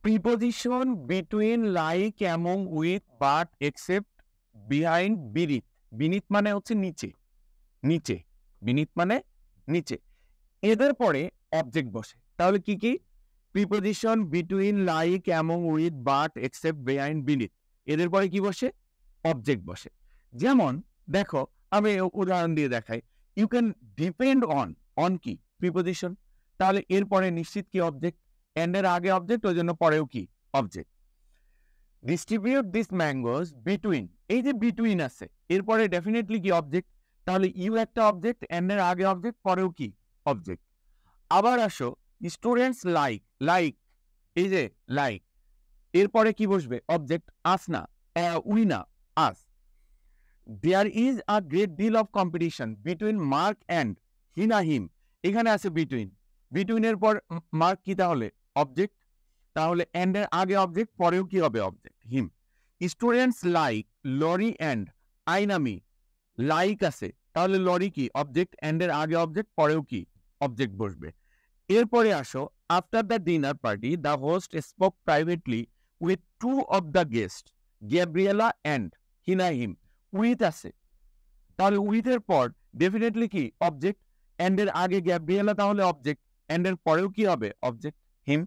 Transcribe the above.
Preposition between, like, among, with, but, except, behind, beneath. Beneath মানে হচ্ছে নিচে, নিচে। বিনিথ মানে নিচে। এদের পরে অবজেক্ট বসে। তাহলে কি কি? Preposition between, like, among, with, but, except, behind, beneath. এদের পরে কি বসে? অবজেক্ট বসে। যেমন দেখো, আমি উদাহরণ দিয়ে দেখাই। You can depend on, on কি? প্রিপোজিশন। তাহলে এরপরে নিশ্চিত কি? অবজেক্ট। এন্ডের আগে অবজেক্ট, ওই জন্য পরেও কি? Object. Distribute this mangoes between, এই যে বিটুইন আছে, এরপরে ডেফিনেটলি কি? অবজেক্ট। তাহলে ইউ একটা অবজেক্ট, এন্ডের আগে অবজেক্ট, পরেও কি? অবজেক্ট। আবার আসো, স্টুডেন্টস লাইক, লাইক, এই যে লাইক, এরপরে কি বসবে? অবজেক্ট। আস না, উই না, us. There is a great deal of competition between Mark and Hina him, এখানে আছে বিটুইন। বিটুইনের পর মার্ক কি? তাহলে অবজেক্ট। তাহলে এন্ডের আগে অবজেক্ট, পরেও কি হবে? Object, him. Students like Lori and আইনামি, লাইক আছে, তাহলে লরি কি? অবজেক্ট। এন্ডের আগে অবজেক্ট, পরেও কি? অবজেক্ট বসবে। এরপরে আসো, after the dinner party the host spoke privately with two of the guest, Gabriela and Hina him, with আছে, তাহলে উইথের পর ডেফিনেটলি কি? অবজেক্ট। এন্ডের আগে গ্যাব্রিয়েলা, তাহলে অবজেক্ট। এন্ডের পরেও কি হবে? অবজেক্ট, হিম।